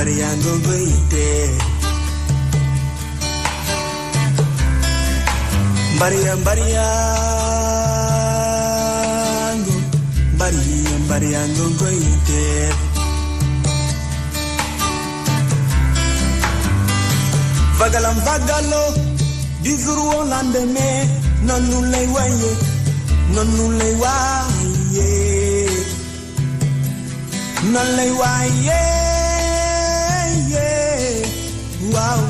mbariyango goite mbariyango goite vagalam vagalo du jour au lendemain nonu lay waye non lay waye wow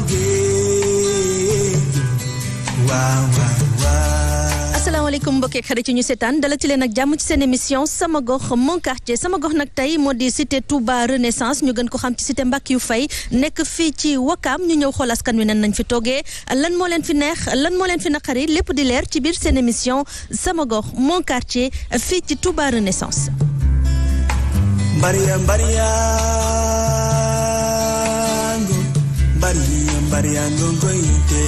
asalaamaaleykum mbokki xarit ci ñu seetaan dala ci leen ak jàmm ci seen émission sama gox mon quartier sama gox nag tey moo di cité Touba Renaissance ñu gën ko xam ci cité Mbackiyou Faye nekk fii ci Wakam ñu ñëw xool askan wi nan nañ fi toogee lan moo leen fi neex lan moo leen fi naqari lépp di leer ci biir seen émission sama gox mon quartier fii ci Touba Renaissance. mbariyango goite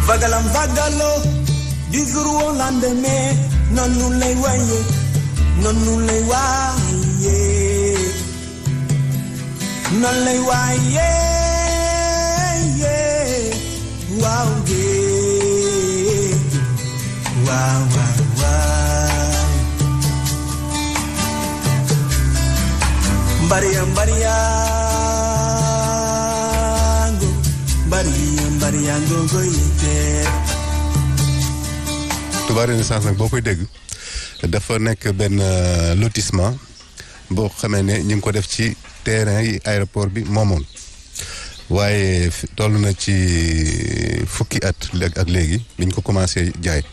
vagalam vagalo du jour au lendemain nonu lay waye non lay waye wow mbariyango goite Touba Renaissance nag boo koy dégg dafa nekk benn lotissement boo xamee ne ñu ngi ko def ci terrain yi aéroport bi moomoon waaye toll na ci fukki at ak léegi biñ ko commencé jaay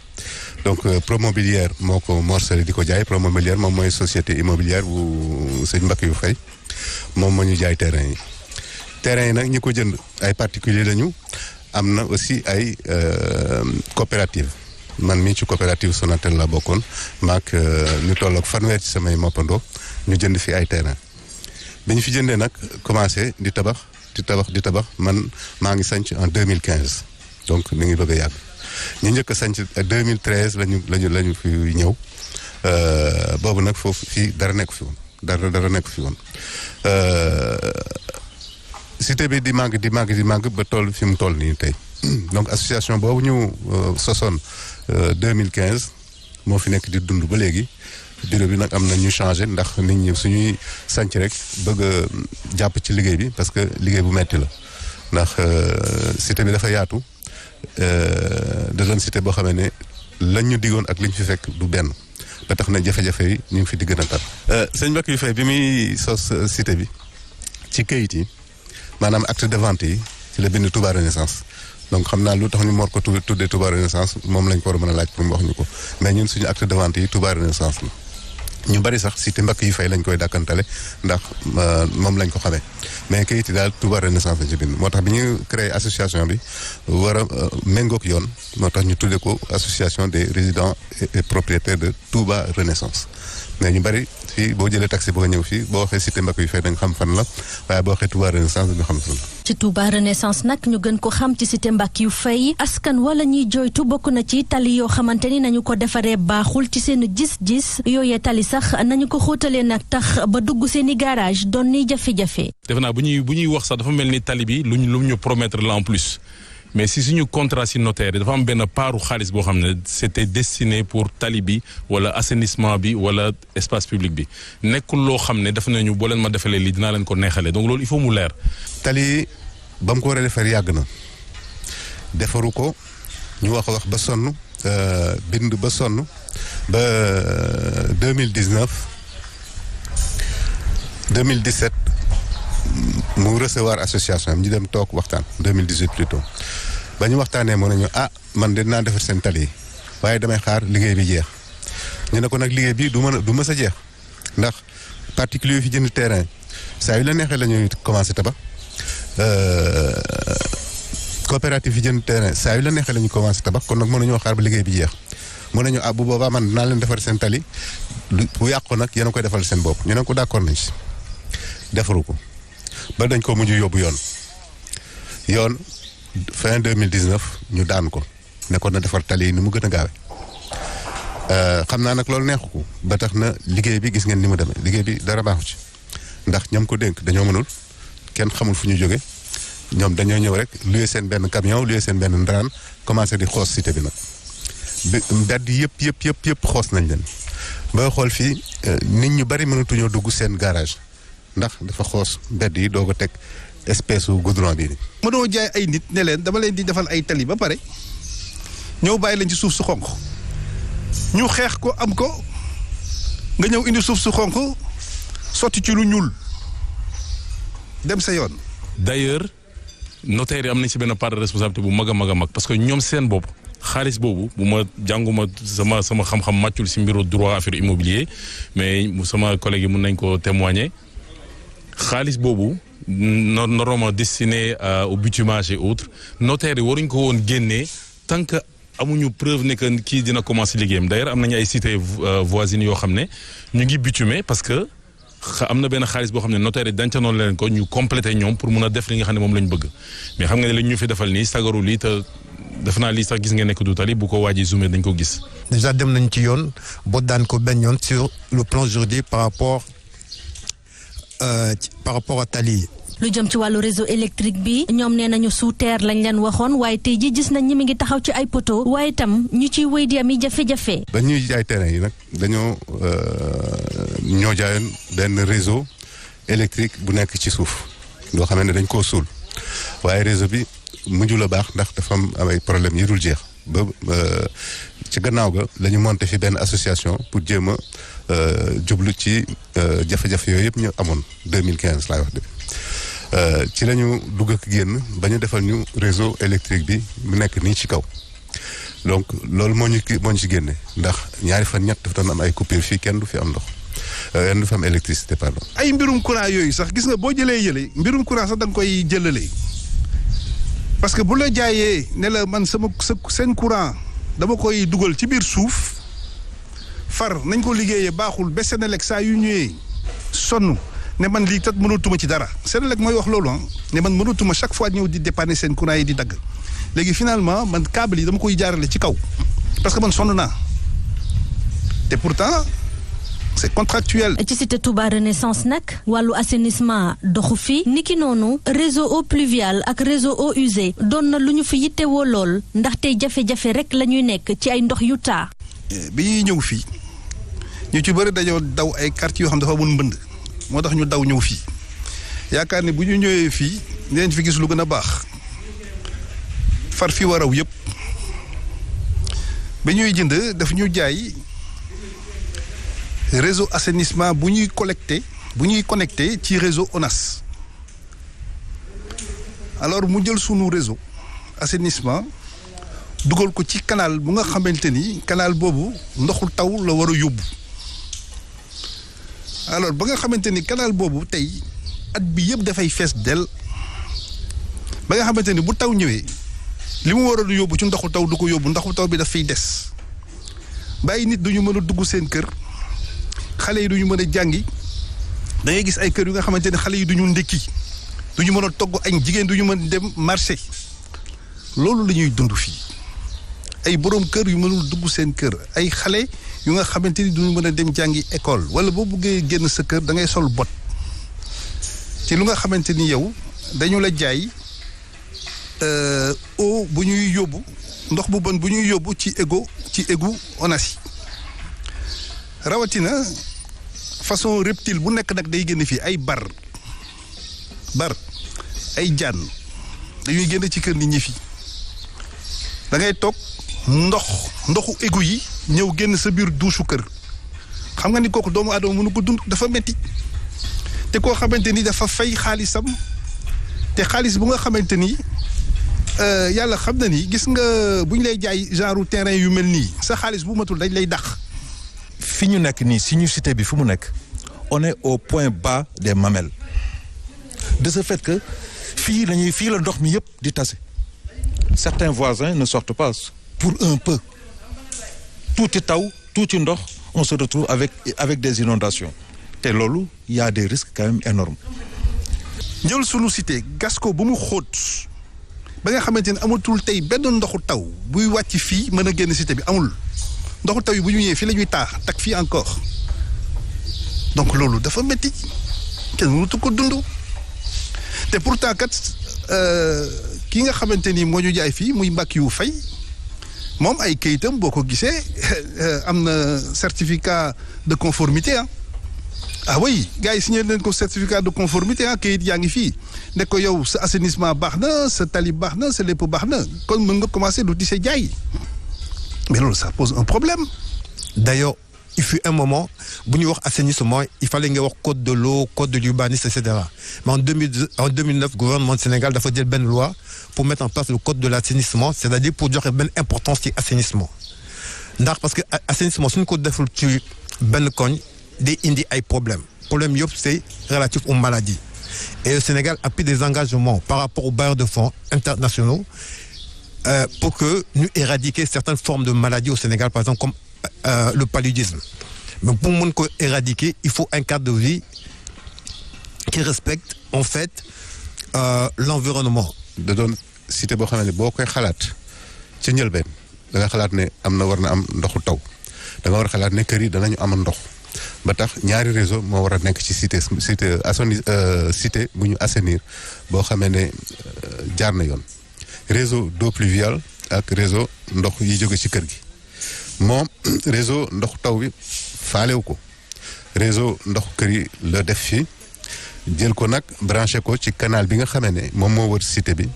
donc Promobilière moo ko morcelé di ko jaay Promobilière moom mooy société immobilière bu sëñ Mbackiyou Faye moom moo ñu jaay terrain yi nag ñi ko jënd ay particulier lañu am na aussi ay coopérative man mii ci coopérative Sonatel la bokkoon maak ñu toll ak fanweer ci samay moppandoo ñu jënd fi ay terrain bi ñu fi jëndee nag commencé di tabax man maa ngi sanc en 2015 donc mi ngi bëgg a yàgg ñu njëkk a sanc 2013 lañu fi ñëw boobu nag foofu fii dara nekk fi woon dara nekk fi woon cité bi di màgg ba toll fi mu toll nii tey donc association boobu ñu sosoon 2015 moo fi nekk di dund ba léegi bureau bi nag am na ñu changé ndax nit ñi suñuy sanc rek bëgg a jàpp ci liggéey bi parce que liggéey bu metti la ndax cité bi dafa yaatu da doon cité boo xamee ne lañ ñu diggoon ak liñ fi fekk du benn ba tax na jafe-jafe yi ñu ngi fi di gën a tar sëñ Mbackiyou Faye bi muy sos cité bi ci kayit yi maanaam acte de vente yi ci la bind Touba Renaissance donc xam naa lu tax ñu mor ko tuddee Touba Renaissance moom lañ ko war a mën a laaj pour mu wax ñu ko mais ñun suñu acte de vente yi Touba Renaissance la ñu bari sax cité Mbackiyou Faye lañ koy dàkkantale ndax moom lañ ko xamee mais kayit yi daal Touba Renaissance lañ ci bind moo tax bi ñu créé association bi war a méngoog yoon moo tax ñu tuddee ko association des résidents et propriétaires de Touba Renaissance mais ñu bari fii boo jëlee taxi boo ñëw fii boo waxee cité Mbackiyou Faye da nga xam fan la waaye boo waxee Touba Renaissance dañu xam fan la. ci Touba Renaissance nag ñu gën ko xam ci cité Mbackiyou Faye askan wala ñuy jooytu bokk na ci tali yoo xamante ni nañu ko defaree baaxul ci seen gis-gis yooyee tali sax nañu ko xóotalee nag tax ba dugg seen i garage doon ni jafe-jafe. defe naa bu ñuy wax sax dafa mel ni tali bi lu ñu promettre la en plus. mais si suñu contrat si notaire dafa am benn paaru xaalis boo xam ne c'était destiné pour tali bi wala assainissement bi wala espace public bi nekkul loo xam ne def nañu boo leen ma defalee lii dinaa leen ko neexalee donc loolu il faut mu leer. tali ba mu ko war a defar yàgg na defaru ko ñu wax ba sonn bind ba sonn ba 2019 2017 mu recevoir association am ñu dem toog waxtaan 2018 plutôt ba ñu waxtaanee mu ne ñu man de dinaa defar seen tali yi waaye damay xaar liggéey bi jeex ñu ne ko nag liggéey bi du mës a jeex ndax particulier fi jënd terrain saa yu la neexee la ñuy commencé tabax coopérative yi jënd terrain saa yu la neexee la ñuy commencé tabax kon nag mënuñoo xaar ba liggéey bi jeex mu ne ñu bu boobaa man dinaa leen defar seen tali bu yàqu nag yéen a koy defal seen bopp ñu ne ko d'accord nañ si defaru ko ba dañ ko mujj yóbbu yoon fin 2019 ñu daan ko ne ko na defar tali yi ni mu gën a gaawe xam naa nag loolu neexu ko ba tax na liggéey bi gis ngeen ni mu demee liggéey bi dara baaxu ci ndax ñam ko dénk dañoo mënul kenn xamul fu ñu jóge ñoom dañoo ñëw rek luye seen benn camion luye seen benn ndaraan commencé di xoos cité bi nag mbedd yëpp xoos nañ leen ba xool fii nit ñu bari mënatuñoo dugg seen garage ndax dafa xoos mbedd yi doog a teg espèce u goudron bi ni mënoo jaay ay nit ne leen dama leen di defal ay tali ba pare ñëw bàyyi leen ci suuf su xonq ñu xeex ko am ko nga ñëw indi suuf su xonq sotti ci lu ñuul dem sa yoon. D'ailleurs notaire yi am nañ ci benn part de responsabilité bu mag a mag parce que ñoom seen bopp xaalis boobu bu ma jànguma sama xam-xam màccul ci mbiru droit affaire immobilier mais sama collègue yi mën nañ ko témoigner xaalis boobu normalement destiné au bitumage et autres notaire yi waruñ ko woon génnee tant que amuñu preuve ne que kii dina commencer liggéeyam d'ailleurs am nañu ay cités voisines yoo xam ne ñu ngi bitumer parce que am na benn xaalis boo xam ne notaire yi dancanoon leen ko ñu complété ñoom pour mun a def li nga xam ne moom lañ bëgg mais xam nga ne lañ ñu fi defal nii sagaru lii te def naa lii sax gis nga nekk du tali bu ko waajee zoomé dañ ko gis. déjà dem nañ ci yoon boo daan ko benn yoon sur le plan juridique par rapport à tali yi. lu jëm ci wàllu réseau électrique bi ñoom nee nañu sous terre lañ leen waxoon waaye tey ji gis nañ ñi mi ngi taxaw ci ay poto waaye itam ñu ciy wéy di am yi jafe-jafe. ba ñuy jaay terrain yi nag dañoo ñoo jaayoon benn réseau électrique bu nekk ci suuf loo xam ne dañ koo suul waaye réseau bi mujjul a baax ndax dafa am ay problèmes yi dul jeex ba ci gannaaw ga la ñu monté fi benn association pour jéem a jublu ci jafe-jafe yooyu yëpp ñu amoon 2015 laay wax de. ci la ñu dugg ak génn ba ñu defal ñu réseau électrique bi mu nekk nii ci kaw donc loolu moo ñu ci génne ndax ñaari fan ñett dafa doon am ay coupure fii kenn du fi am ndox kenn du fi am électricité pardon. ay mbirum courant yooyu sax gis nga boo jëlee mbirum courant sax da nga koy jëlalee parce que bu la jaayee ne la man seen courant dama koy dugal ci biir suuf far nañ ko liggéeyee baaxul ba Senelec saa yu ñëwee sonn. ne man lii tat mënatuma ci dara Senelec mooy wax loolu ne man mënatuma chaque fois ñëw di dépanner seen courant yi di dagg léegi finalement man câble yi dama koy jaarale ci kaw parce que man sonn naa te pourtant c'est contractuel. ci cité Touba Renaissance nag wàllu assainissement doxu fi niki noonu réseau eau pluviale ak réseau eau usée doon na lu ñu fi yittewoo lool ndax tey jafe-jafe rek la ñuy nekk ci ay ndox yu taa. bi ñuy ñëw fii ñu ci bëri dañoo daw ay quartiers yoo xam dafa amoon mbënd. moo tax ñu daw ñëw fii yaakaar ne bu ñu ñëwee fii dinañ fi gis lu gën a baax far fi waraw yëpp ba ñuy jënd daf ñu jaay réseau assainissement bu ñuy connecté ci réseau ONAS alors mu jël sunu réseau assainissement dugal ko ci canal bu nga xamante ni canal boobu ndoxu taw la war a yóbbu. alors ba nga xamante ni canal boobu tey at bi yëpp dafay fees del ba nga xamante ni bu taw ñëwee li mu waroon yóbbu ci ndoxu taw du ko yóbbu ndoxu taw bi daf fiy des bàyyi nit duñu mën a dugg seen kër xale yi duñu mën a jàngi da ngay gis ay kër yu nga xamante ni xale yi duñu ndékki duñu mën a togg añ jigéen duñu mën dem marché loolu la ñuy dund fii ay boroom kër yu mënul dugg seen kër ay xale yu nga xamante ni duñu mën a dem jàngi école wala boo buggee génn sa kër da ngay sol bot ci lu nga xamante ni yow dañu la jaay eau bu ñuy yóbbu ndox bu bon bu ñuy yóbbu ci égout ONAS yi rawatina façon reptile bu nekk nag day génn fii ay bar ay jaan dañuy génn ci kër nit ñi fii da ngay toog ndoxu égout yi ñëw génn sa biir douche kër xam nga ni kooku doomu aadama mënu ko dund dafa metti te koo xamante ni dafa fay xaalisam te xaalis bu nga xamante ni yàlla xam na ni gis nga bu ñu lay jaay genre terrain yu mel nii sa xaalis bu matul dañ lay dàq. fi ñu nekk nii si ñu cité bi fu mu nekk on est au point bas des mamelles de ce fait que fii la ndox mi yëpp di tase certains voisins ne sortent pas pour un peu tuuti taw tuuti ndox on se retrouve avec des inondations te loolu y a des risques quand même énormes. jël sunu cité gas ko ba mu xóot ba nga xamante ni amatul tey benn ndoxu taw buy wàcc fii mën a génn cité bi amul ndoxu taw yi bu ñu ñëwee fii la ñuy tag fii encore donc loolu dafa métti kenn mënatu ko dund te pourtant kat ki nga xamante ni moo ñu jaay fii muy Mbackiyou Faye moom ay kayitam boo ko gisee am na certificat de conformité ah oui gars yi signé leen ko certificat de conformité kayit yaa ngi fii ne ko yow sa assainissement baax na sa tali baax na sa lépp baax na kon mën nga commencer du di sa jaay mais loolu ça pose un problème. D'ailleurs, il fut un moment bu ñuy wax assainissement il fallait nga wax code de l'eau code de l'urbanisme et cetera mais en 2009 gouvernement du Sénégal dafa jël benn loi pour mettre en place le code de l'assainissement c'est-à-dire pour joxe benn importance ci assainissement ndax parce que assainissement suñu ko deful ci benn koñ day indi ay problème yëpp c'est relatif aux maladies et le Sénégal a pris des engagements par rapport aux bailleurs de fonds internationaux pour que ñu éradiquer certaines formes de maladies au Sénégal par exemple comme le paludisme mais pour mën ko éradiquer il faut un cadre de vie qui respecte en fait l'environnement. da doon cité boo xam ne boo koy xalaat ci njëlbeen da nga xalaat ne war na am ndoxu taw da nga war a xalaat ne kër yi danañu am ndox ba tax ñaari réseau moo war a nekk ci cité bu ñu assainir boo xamee ne jaar na yoon réseau d'eau pluviale ak réseau ndox yi jóge ci kër gi moom réseau ndox taw bi faalewu ko réseau ndox kër yi la def fii jël ko nag branché ko ci canal bi nga xamee ne moom moo wër cité bi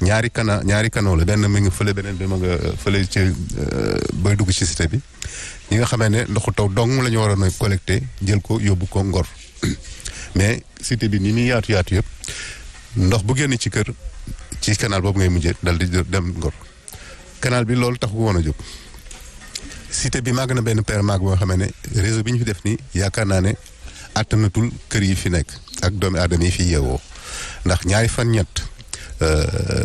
ñaari canaux la benn mi ngi fële beneen bi ma nga fële ci bay dugg ci cité bi ñi nga xamee ne ndoxu taw dong la ñu waroon a collecté jël ko yóbbu ko Ngor mais cité bi ni muy yaatu yëpp ndox bu génn ci kër ci canal boobu ngay mujjee dal di dem Ngor canal bi loolu taxu ko woon a jóg cité bi màgg na benn paire màgg boo xamee ne réseau bi ñu fi def nii yaakaar naa ne attanatul kër yi fi nekk ak doomi aadama yi fi yeewoo ndax ñaari fan ñett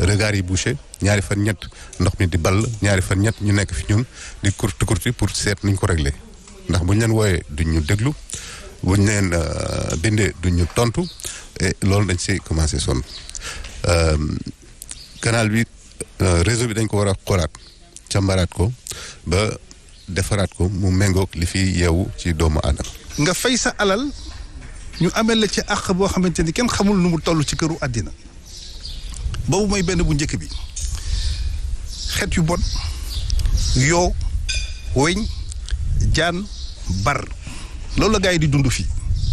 regard yi bouché ñaari fan ñett ndox mi di ball ñaari fan ñett ñu nekk fi ñun di kurti pour seet nuñ ko réglé ndax buñ leen wooyee duñ ñu déglu buñ leen bindee duñ ñu tontu et loolu dañ see commencé sonn canal bi réseau bi dañ ko war a xoolaat càmbaraat ko ba defaraat ko mu méngoog li fi yeewu ci doomu aadama. nga fay sa alal ñu amel la ci àq boo xamante ni kenn xamul nu mu toll ci këru àddina boobu mooy benn bu njëkk bi xeet yu bon yoo weñ jaan bar loolu la gars yi di dund fii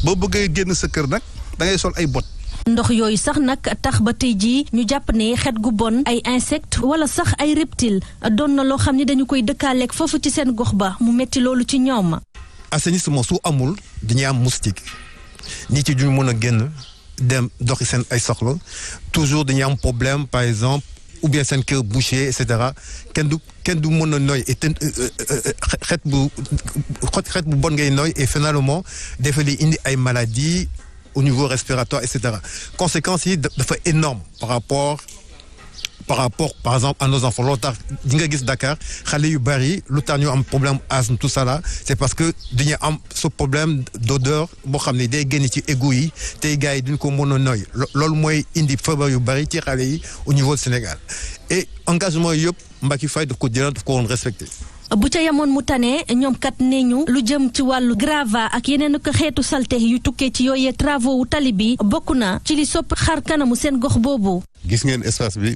boo bëggee génn sa kër nag da ngay sol ay bot. ndox yooyu sax nag tax ba tey jii ñu jàpp ne xet gu bon ay insectes wala sax ay reptiles doon na loo xam ne dañu koy dëkkaaleeg foofu ci seen gox ba mu metti loolu ci ñoom. assainissement su amul dañuy am moustique nit yi duñu mën a génn dem doxi seen ay soxla toujours dañuy am problème par exemple ou bien seen kër bouché et cetera kenn du mën a noy et xet bu bon ngay noy et finalement dafa lay indi ay maladies au niveau respiratoire et cetera conséquences yi dafa énorme par rapport par exemple à nos enfants loolu tax di nga gis Dakar xale yu bari lu tax ñu am problème asthme tout ça là c'est parce que dañuy am ce problème d'odeur boo xam ne day génn ci égout yi tey gars yi duñ ko mën a noy loolu mooy indi feebar yu bari ci xale yi au niveau du Sénégal et engagement yëpp Mbackiyou Faye daf ko jëloon daf ko woon respecté. bu ca yamoon mu tane ñoom kat nee ñu lu jëm ci wàllu grava ak yeneen ko xeetu salte yu tukkee ci yooyee travaux wu tali bi bokk na ci li sopp xar kanamu seen gox boobu. gis ngeen espace bi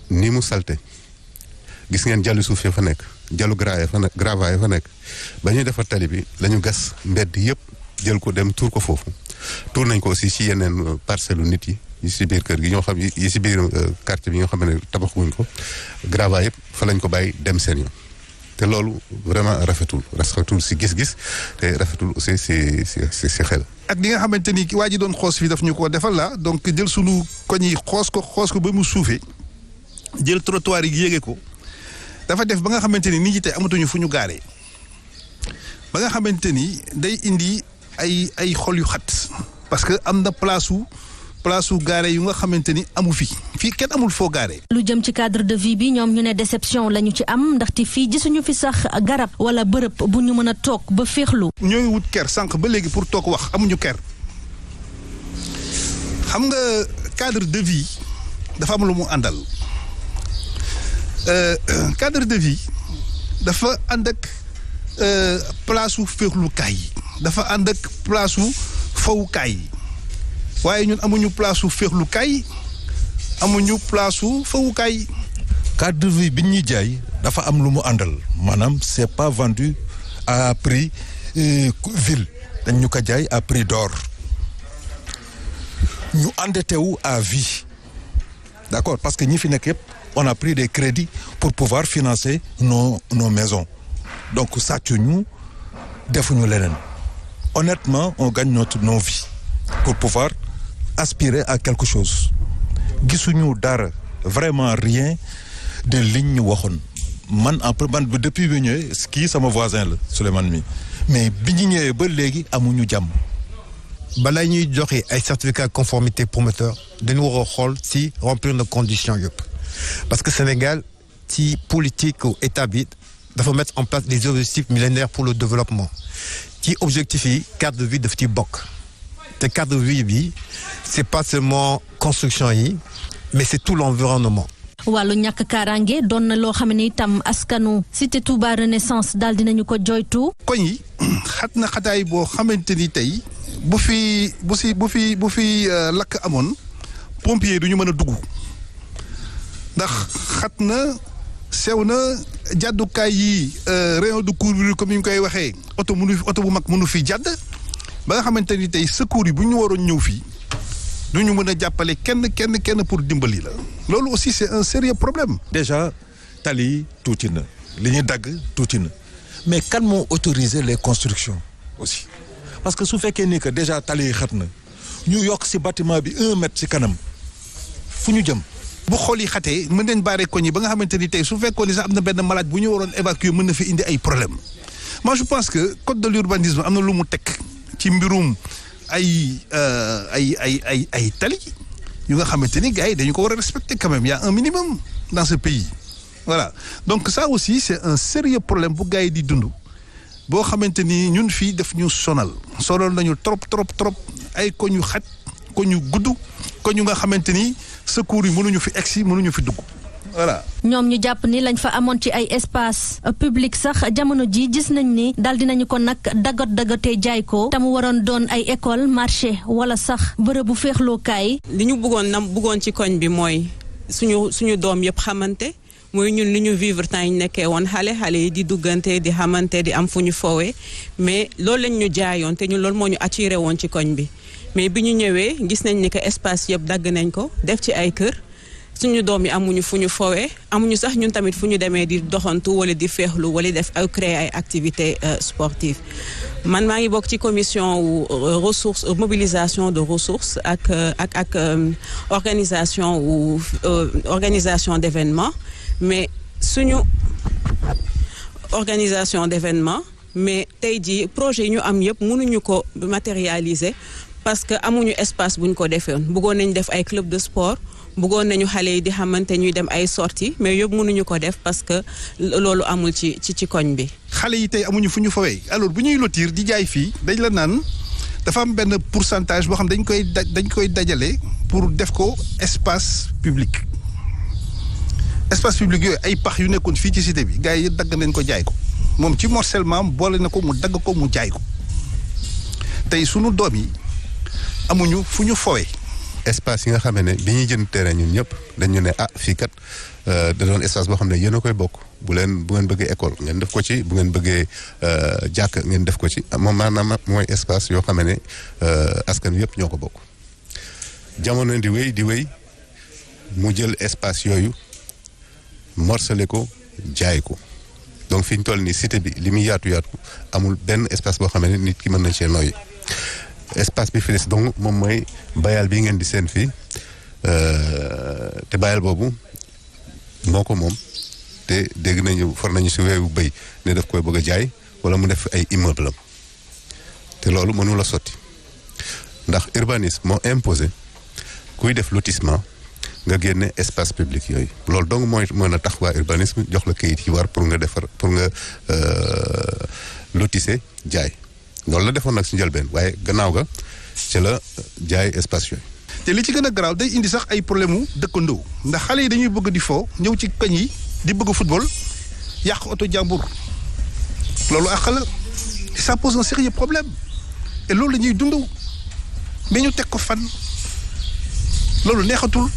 ni mu salte gis ngeen jàllu suuf ya fa nekk jàllu grava ya fa nekk ba ñuy defar tali bi la ñu gas mbedd yëpp jël ko dem tuur ko foofu tuur nañ ko aussi ci yeneen parcelle nit yi ci biir kër gi ñoo xam yi ci biir quartier bi ñoo xam ne tabaxuñ ko grava yëpp fa lañ ko bàyyi dem seen yoon. te loolu vraiment rafetul si gis-gis te rafetul aussi si xel. ak li nga xamante ni waa ji doon xoos fi daf ñu ko defal la donc jël sunu koñ yi xoos ko ba mu suufee jël trottoir yi yéege ko dafa def ba nga xamante ni nit ñi tey amatuñu fu ñu gaaree ba nga xamante ni day indi ay xol yu xat parce que am na place su gaare yu nga xamante ni amu fii kenn amul foo gaare. lu jëm ci cadre de vie bi ñoom ñu ne déception lañu ci am ndaxte fii gisuñu fi sax garab wala bërëb bu ñu mën a toog ba féexlu. ñoo ngi wut ker sànq ba léegi pour toog wax amuñu ker xam nga cadre de vie dafa am lu mu àndal cadre de vie dafa ànd ak place su féexlukaay yi dafa ànd ak place su fawukaay yi waaye ñun amuñu place su féexlukaay amuñu place su fawukaay. cadre de vie bi ñuy jaay dafa am lu mu àndal maanaam c'est pas vendu à prix ville dañ ñu ko jaay à prix d'or ñu endetté wu à vie d'accord parce que ñi fi nekk yëpp on a pris des crédits pour pouvoir financer nos maisons donc sàccuñu defuñu leneen honnêtement on gagne nos vies pour pouvoir aspirer à quelque chose gisuñu dara vraiment rien de ligne ñu waxoon man depuis bi ñëwee kii sama voisin la Souleymane mi mais bi ñu ñëwee ba léegi amuñu jàmm. balaa ñuy joxe ay certificat conformité promoteur dañu war a xool si remplir na conditions yëpp parce que Sénégal ci politique état bi dafa mettre en place des objectifs millénaires pour le développement ci objectifs yi cadre de vie daf ci bokk te cadre de vie bi c'est pas seulement construction yi mais c'est tout l'environnement. wàllu ñàkk kaaraange doon na loo xam ne itam askanu cité Touba Renaissance daal dinañu ko joytu. koñ yi xat na xataay boo xamante ni tey bu fi lakk amoon pompier du ñu mën a dugg ndax xat na sew na jàddukaay yi rayon de couvre comme ni ñu koy waxee oto bu mag mënu fi jàdd ba nga xamante ni tey secours yi bu ñu waroon ñëw fii du ñu mën a jàppale kenn pour dimbali la loolu aussi c'est un sérieux problème. déjà tali tuuti na li ñuy dagg tuuti na mais kan moo autoriser les constructions aussi parce que su fekkee ni que déjà tali yi xat na ñu yokk ci bâtiment bi 1 mètre ci kanam fu ñu jëm. bu xool yi xatee mën nañ baare koñ yi ba nga xamante ni tey su fekkoon ni sax am na benn malade bu ñu waroon évacuer mën na fi indi ay problème moi je pense que code de l'urbanisme am na lu mu teg ci mbirum ay tali yu nga xamante ni gars yi dañu ko war a respecter quand même il y a un minimum dans ce pays voilà donc ça aussi c'est un sérieux problème bu gars yi di dund boo xamante ni ñun fii daf ñu sonal nañu trop ay koñ yu xat koñ yu gudd koñ yu nga xamante ni secours yi mënuñu fi egsi mënuñu fi dugg voilà. ñoom ñu jàpp ni lañ fa amoon ci ay espace public sax jamono ji gis nañ ni daal dinañu ko nag dagatee jaay ko te mu waroon doon ay école marché wala sax bërëbu féexlookaay. li ñu bëggoon ci koñ bi mooy suñu doom yëpp xamante mooy ñun li ñu vivre temps yi nekkee woon xale yi di duggante di xamante di am fu ñu foowee mais loolu lañ ñu jaayoon te ñun loolu moo ñu attiré woon ci koñ bi mais bi ñu ñëwee gis nañ ni que espace yëpp dagg nañ ko def ci ay kër. suñu doom yi amuñu fu ñu foowee amuñu sax ñun tamit fu ñu demee di doxantu wala di féexlu wala def ay créer ay activités sportives man maa ngi bokk ci commission wu ressources mobilisation de ressources ak organisation d'événements mais suñu organisation d'événements mais tey jii projet yi ñu am yëpp mënuñu ko matérialiser parce que amuñu espace buñ ko defee bëggoon nañ def ay club de sport. bëggoon nañu xale yi di xamante ñuy dem ay sorties mais yëpp mënuñu ko def parce que loolu amul ci koñ bi. xale yi tey amuñu fu ñu fawee alors bu ñuy lotir di jaay fii dañ la naan dafa am benn pourcentage boo xam dañ koy dajale pour def ko espace public. espace public yooyu ay pax yu nekkoon fii ci cité bi gars yi dagg nañ ko jaay ko moom ci morcellement boole na ko mu dagg ko mu jaay ko tey sunu doom yi amuñu fu ñu fawee. espace yi nga xam ne bi ñuy jënd terrain ñun ñëpp dañu ne fii kat da doon espace boo xam ne yéen a koy bokk bu ngeen bëggee école ngeen def ko ci bu ngeen bëggee jàkk ngeen def ko ci moom maanaam mooy espace yoo xam ne askan wi yëpp ñoo ko bokk. jamono di wéy mu jël espace yooyu morcelé ko jaay ko donc fi ñu toll nii cité bi li muy yaatu amul benn espace boo xam ne nit ki mën na cee nooyi. espace bi fi des donc moom mooy bayal bi ngeen di seen fii te bayal boobu moo ko moom te dégg nañu for nañu si weewu béy ne daf koy bëgg a jaay wala mu def ay immeuble am te loolu mënu la sotti ndax urbanisme moo imposé kuy def lotissement nga génne espace public yooyu loolu donc mooy mën a tax waa urbanisme jox la kayit yi war pour nga lotisser jaay. loolu la defoon nag si njëlbeen waaye gannaaw ga ci la jaay espace yooyu. te li ci gën a garaaw day indi sax ay problème mu dëkkandoo ndax xale yi dañuy bëgg di fo ñëw ci koñ yi di bëgg football yàq oto jàmbur loolu àq la ça pose un sérieux problème et loolu la ñuy dund mais ñu teg ko fan loolu neexatul.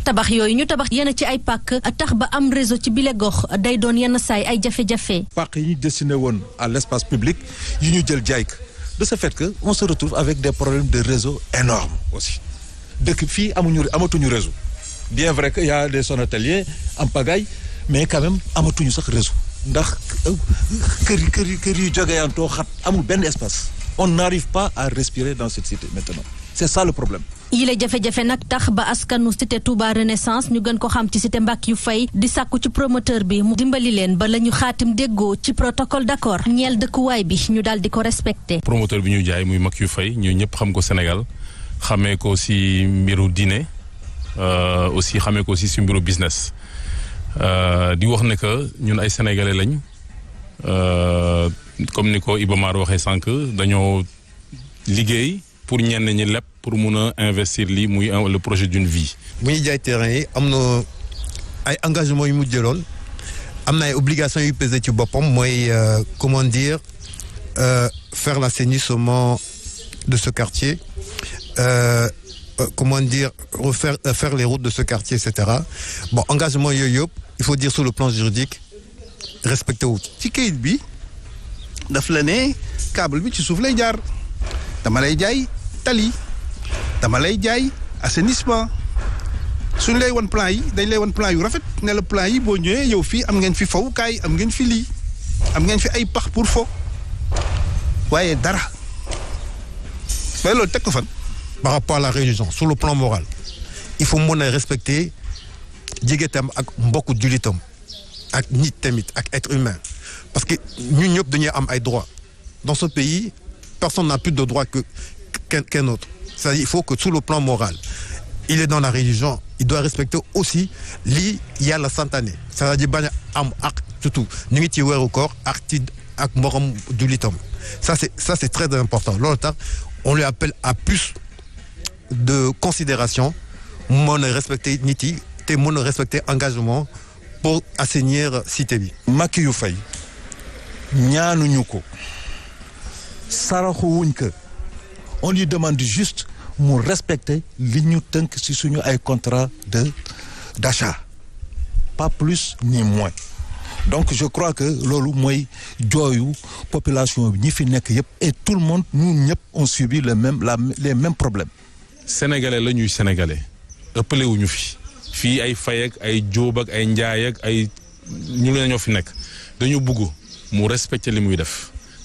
tabax yooyu ñu tabax yenn ci ay pàkk tax ba am réseau ci bile gox day doon yenn saay ay jafe-jafe. pàkk yi ñu destiné woon à l'espace public yi ñu jël jaay ko de ce fait que on se retrouve avec des problèmes de réseau énormes aussi dëkk fii amatuñu réseau bien vrai que y a des sonateliers en pagaille mais quand même amatuñu sax réseau ndax kër yu jogeyantoo xat amul benn espace on n'arrive pas à respirer dans cette cité maintenant c'est ça le problème. yile jafe-jafe nag tax ba askanu cité Touba Renaissance ñu gën ko xam ci cité Mbackiyou Faye di sàkku ci promoteur bi mu dimbali leen ba la ñu xaatim déggoo ci protocole d'accord ñeel dëkkuwaay bi ñu daal di ko respecté. promoteur bi ñu jaay muy Mbackiyou Faye ñu ñëpp xam ko Sénégal xamee ko ci mbiru diine aussi xamee ko aussi ci mbiru business di wax ne que ñun ay sénégalais lañ comme ni ko Iba Mar waxee sànq dañoo liggéey pour ñenn ñi lépp pour mun a investir lii muy le projet d'une vie. bu ñuy jaay terrain yi am na ay engagements yu mu jëloon am na ay obligations yu pesé ci boppam mooy comment dire faire l'assainissement de ce quartier comment dire faire les routes de ce quartier et cetera bon engagement yooyu yëpp il faut dire sur le plan juridique respecté wu. ci kayit bi daf la ne câble bi ci suuf lay jaar dama lay jaay tali dama lay jaay assainissement suñ lay wan plan yi dañ lay wan plan yu rafet ne la plan yi boo ñëwee yow fii am ngeen fi fawukaay am ngeen fi lii am ngeen fi ay pax pour fo waaye dara waaye loolu teg ko fan. par rapport à la religion sur le plan moral il faut mën a respecter jigéetam ak mbokku jullitam ak nit tamit ak être humain parce que ñun ñëpp dañuy am ay droits dans ce pays personne n'a plus de droits qu'un autre. C'est-à-dire il faut que sur le plan moral il est dans la religion il doit respecter aussi lii yàlla santaane c'est-à-dire bañ a am ak surtout ñu ngi ci weeru koor ak morom jullitam ça c'est très important loolu tax on lui appelle à plus de considération mën a respecter nit yi te mën a respecter engagement pour assainir cité bi. Mbackiyou Faye ñaanuñu ko saraxuwuñ ko on lui demande juste mu respecter li ñu tënk ci suñu ay contrat d'achat pas plus ni moins donc je crois que loolu mooy jooyu population bi ñi fi nekk yëpp et tout le monde ñun ñëpp on subit les mêmes problèmes. sénégalais la ñuy sénégalais ëppale wuñu fii ay Faye ak ay Jóob ak ay Njaay ak ay ñu leen ñoo fi nekk dañu bëgg mu respecter li muy def